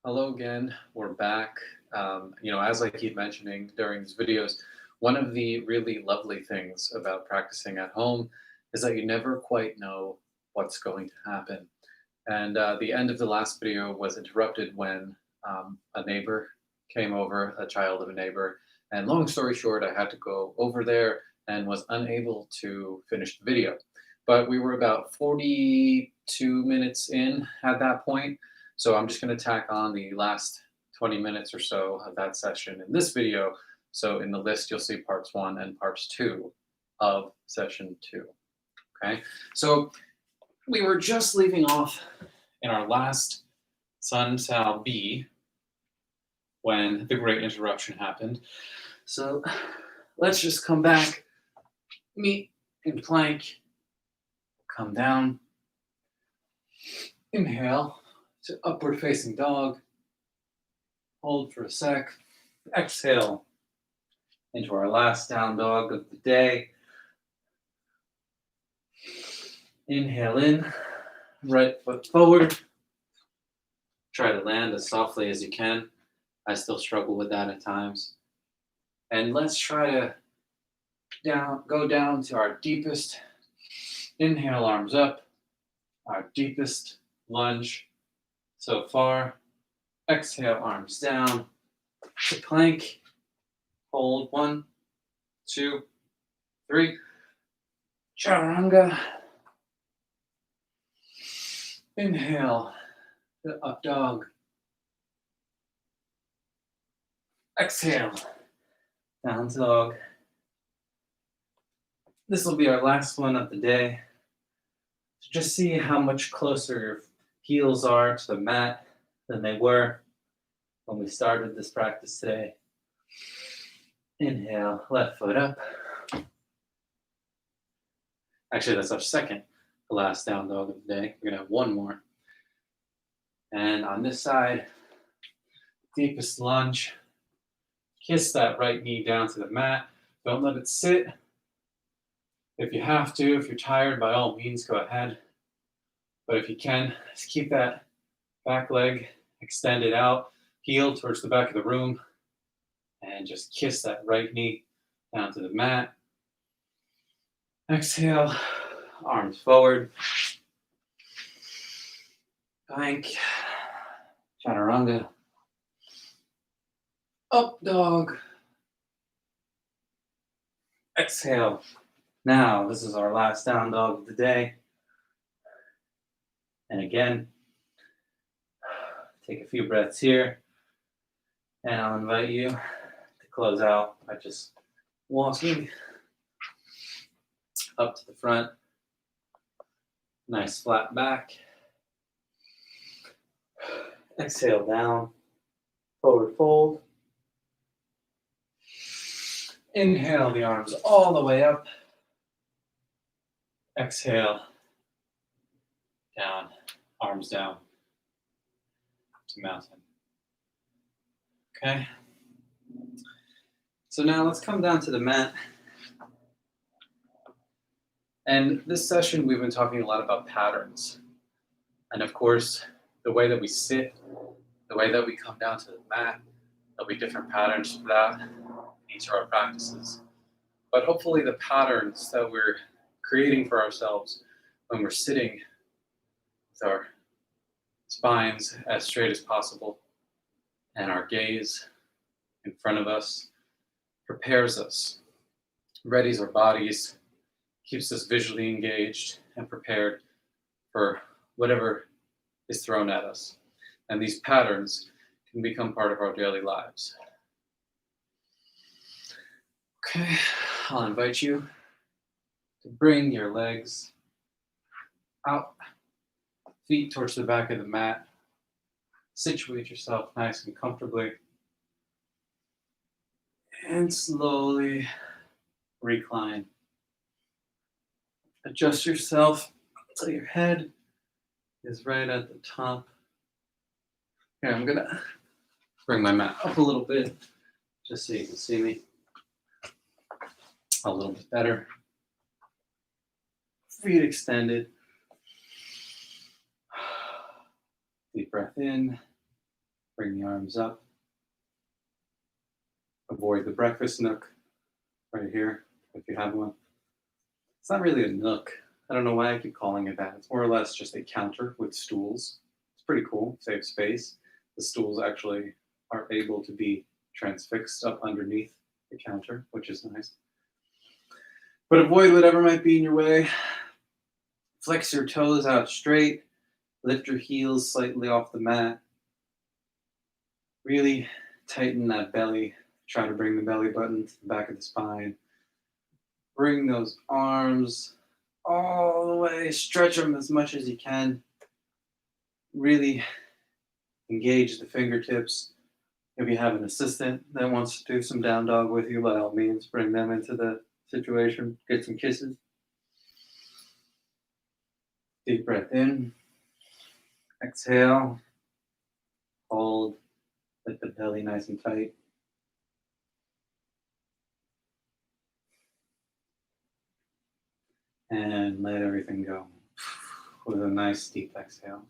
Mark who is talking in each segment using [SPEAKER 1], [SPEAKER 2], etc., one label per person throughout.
[SPEAKER 1] Hello again. We're back. As I keep mentioning during these videos, one of the really lovely things about practicing at home is that you never quite know what's going to happen. And the end of the last video was interrupted when a neighbor came over, a child of a neighbor. And long story short, I had to go over there and was unable to finish the video. But we were about 42 minutes in at that point. So I'm just going to tack on the last 20 minutes or so of that session in this video. So in the list, you'll see parts 1 and parts 2 of session 2. Okay, so we were just leaving off in our last Sun Sal B when the great interruption happened. So let's just come back, meet in plank, come down, inhale to upward facing dog, hold for a sec, exhale into our last down dog of the day. Inhale in, right foot forward. Try to land as softly as you can. I still struggle with that at times. And let's try to go down to our deepest. Inhale, arms up. Our deepest lunge so far. Exhale, arms down to plank. Hold 1, 2, 3. Chaturanga. Inhale, the up dog. Exhale, down dog. This will be our last one of the day. So just see how much closer your heels are to the mat than they were when we started this practice today. Inhale, left foot up. Actually, that's our second to last down dog of the day. We're gonna have one more. And on this side, deepest lunge. Kiss that right knee down to the mat. Don't let it sit. If you have to, if you're tired, by all means, go ahead. But if you can, just keep that back leg extended out, heel towards the back of the room, and just kiss that right knee down to the mat. Exhale, arms forward. Plank, chaturanga. Up dog. Exhale. Now, this is our last down dog of the day. And again, take a few breaths here. And I'll invite you to close out by just walking up to the front. Nice flat back. Exhale down, forward fold. Inhale the arms all the way up. Exhale, down, arms down to mountain. Okay. So now let's come down to the mat. And this session, we've been talking a lot about patterns. And of course, the way that we sit, the way that we come down to the mat, there'll be different patterns for that in each of our practices. But hopefully the patterns that we're creating for ourselves when we're sitting with our spines as straight as possible and our gaze in front of us prepares us, readies our bodies, keeps us visually engaged and prepared for whatever is thrown at us. And these patterns can become part of our daily lives. Okay, I'll invite you to bring your legs out, feet towards the back of the mat. Situate yourself nice and comfortably. And slowly recline. Adjust yourself until your head is right at the top. Here, I'm gonna bring my mat up a little bit just so you can see me a little bit better. Feet extended. Deep breath in,
[SPEAKER 2] Bring the arms up. Avoid the breakfast nook right here, if you have one. It's not really a nook. I don't know why I keep calling it that. It's more or less just a counter with stools. It's pretty cool, save space. The stools actually are able to be transfixed up underneath the counter, which is nice. But avoid whatever might be in your way. Flex your toes out straight. Lift your heels slightly off the mat. Really tighten that belly. Try to bring the belly button to the back of the spine. Bring those arms all the way. Stretch them as much as you can. Really engage the fingertips. If you have an assistant that wants to do some down dog with you, by all means, bring them into the situation. Get some kisses. Deep breath in. Exhale. Hold. Let the belly nice and tight. And let everything go with a nice deep exhale.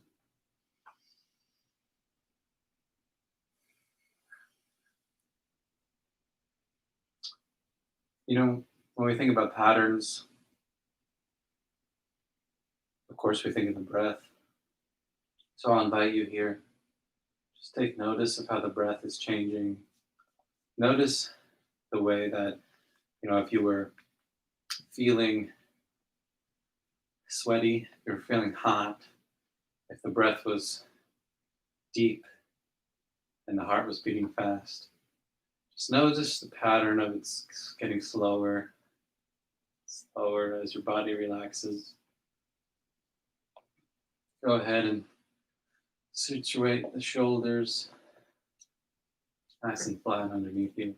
[SPEAKER 2] You know, when we think about patterns, of course, we think of the breath. So I'll invite you here. Just take notice of how the breath is changing. Notice the way that, if you were feeling sweaty, if you were feeling hot, if the breath was deep and the heart was beating fast. Just notice the pattern of it's getting slower as your body relaxes. Go ahead and situate the shoulders nice and flat underneath you.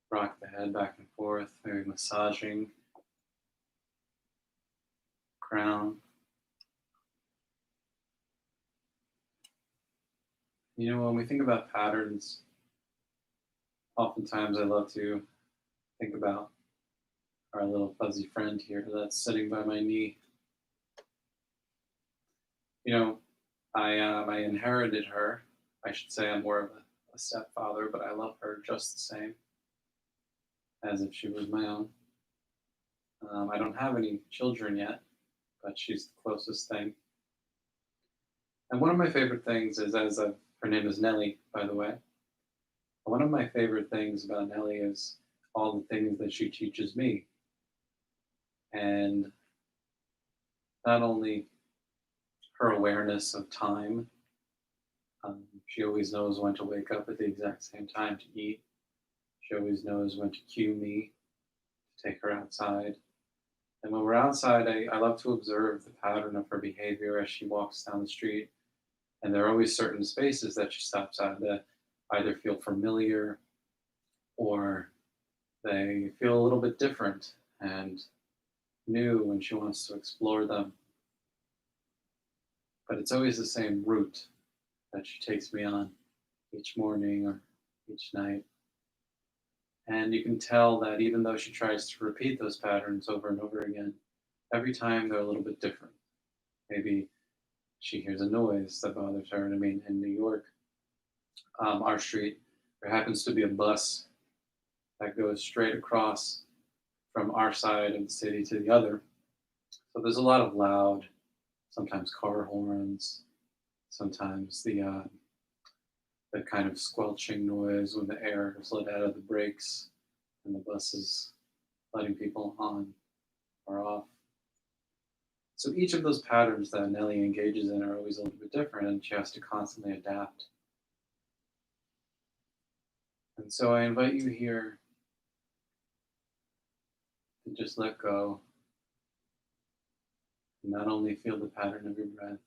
[SPEAKER 2] Rock the head back and forth, maybe massaging crown. When we think about patterns, oftentimes I love to think about our little fuzzy friend here that's sitting by my knee. I inherited her. I should say I'm more of a stepfather, but I love her just the same, as if she was my own. I don't have any children yet, but she's the closest thing. And one of my favorite things is, her name is Nellie, by the way. One of my favorite things about Nellie is all the things that she teaches me. And not only her awareness of time, she always knows when to wake up at the exact same time to eat. She always knows when to cue me to take her outside. And when we're outside, I love to observe the pattern of her behavior as she walks down the street. And there are always certain spaces that she stops at that either feel familiar or they feel a little bit different and new, and she wants to explore them. But it's always the same route that she takes me on each morning or each night. And you can tell that even though she tries to repeat those patterns over and over again, every time they're a little bit different. Maybe she hears a noise that bothers her. I mean, in New York, our street, there happens to be a bus that goes straight across from our side of the city to the other. So there's a lot of loud, sometimes car horns, sometimes the kind of squelching noise when the air is let out of the brakes and the bus is letting people on or off. So each of those patterns that Nellie engages in are always a little bit different, and she has to constantly adapt. And so I invite you here to just let go and not only feel the pattern of your breath,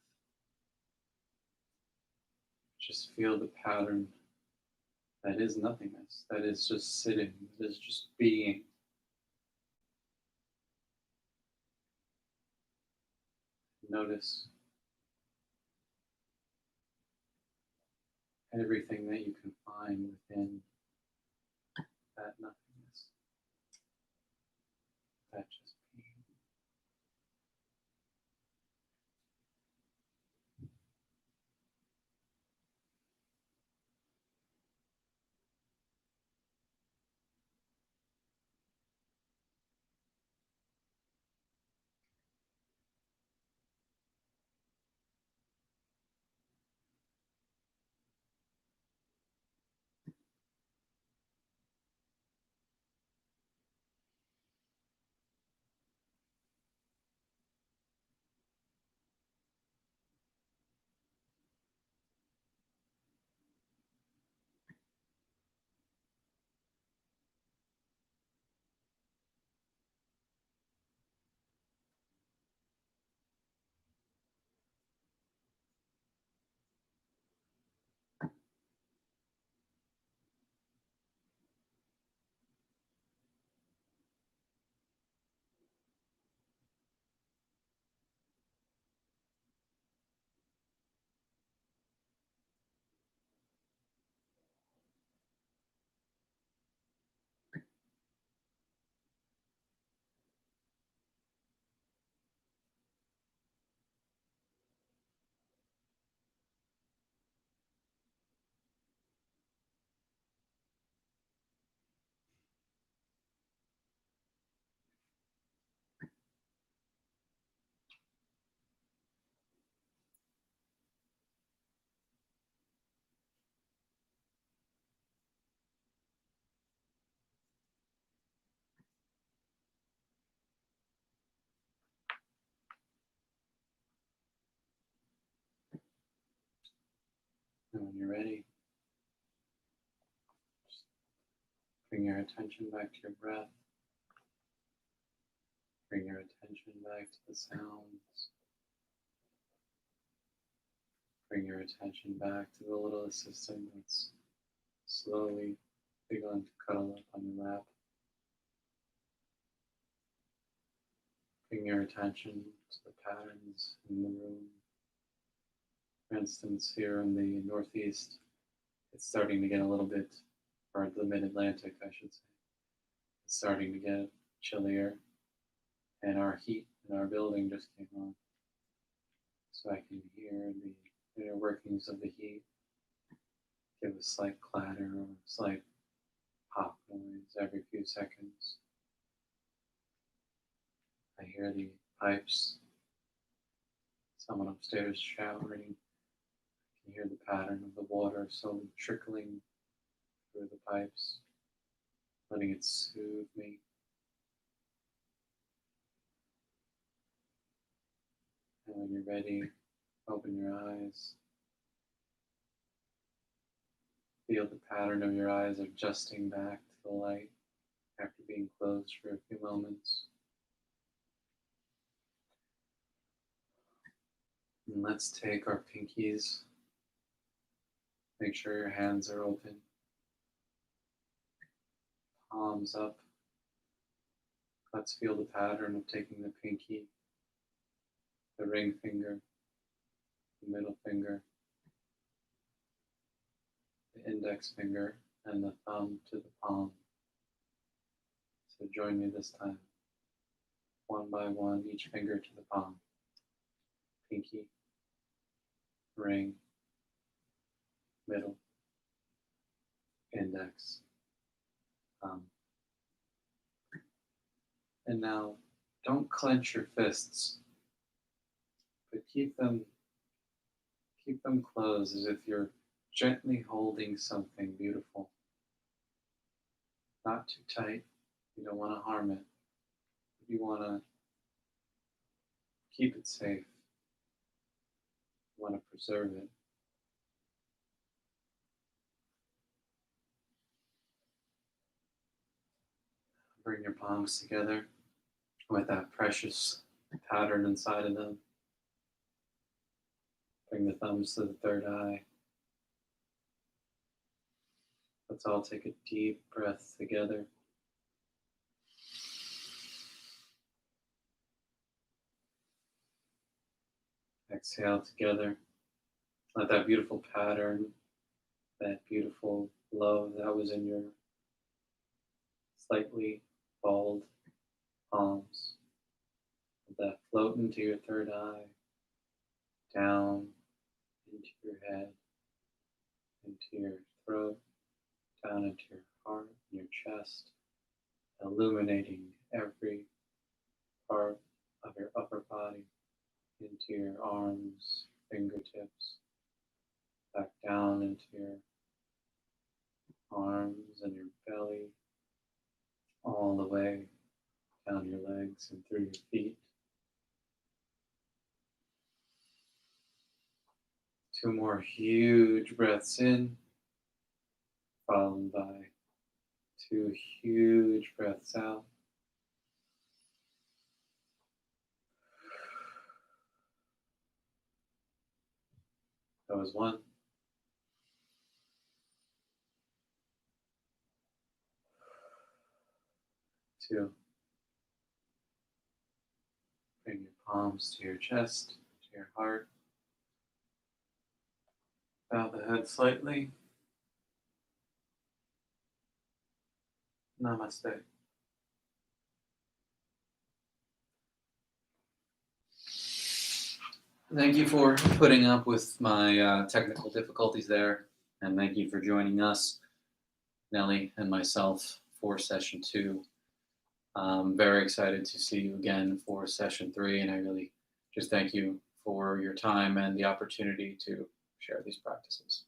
[SPEAKER 2] just feel the pattern that is nothingness, that is just sitting, that is just being. Notice everything that you can find within that nothingness, that just being. And when you're ready, just bring your attention back to your breath. Bring your attention back to the sounds. Bring your attention back to the little assistant that's slowly begun to cuddle up on your lap. Bring your attention to the patterns in the room. For instance, here in the Northeast, it's starting to get a little bit, or the Mid-Atlantic, I should say. It's starting to get chillier, and our heat in our building just came on. So I can hear the inner workings of the heat give a slight clatter or a slight pop noise every few seconds. I hear the pipes, someone upstairs showering. I can hear the pattern of the water slowly trickling through the pipes, letting it soothe me. And when you're ready, open your eyes. Feel the pattern of your eyes adjusting back to the light after being closed for a few moments. And let's take our pinkies. Make sure your hands are open. Palms up. Let's feel the pattern of taking the pinky, the ring finger, the middle finger, the index finger, and the thumb to the palm. So join me this time. One by one, each finger to the palm. Pinky, ring, middle, index, thumb. And now, don't clench your fists, but keep them closed as if you're gently holding something beautiful. Not too tight. You don't want to harm it. You want to keep it safe. You want to preserve it. Bring your palms together with that precious pattern inside of them. Bring the thumbs to the third eye. Let's all take a deep breath together. Exhale together. Let that beautiful pattern, that beautiful love that was in your slightly bald palms, let that float into your third eye, down into your head, into your throat, down into your heart and your chest, illuminating every part of your upper body, into your arms, fingertips, back down into your arms and your belly, all the way down your legs and through your feet. 2 more huge breaths in, followed by 2 huge breaths out. That was 1. 2. Bring your palms to your chest, to your heart. Bow the head slightly. Namaste. Thank you for putting up with my technical difficulties there, and thank you for joining us, Nellie and myself, for session 2. I'm very excited to see you again for session 3, and I really just thank you for your time and the opportunity to share these practices.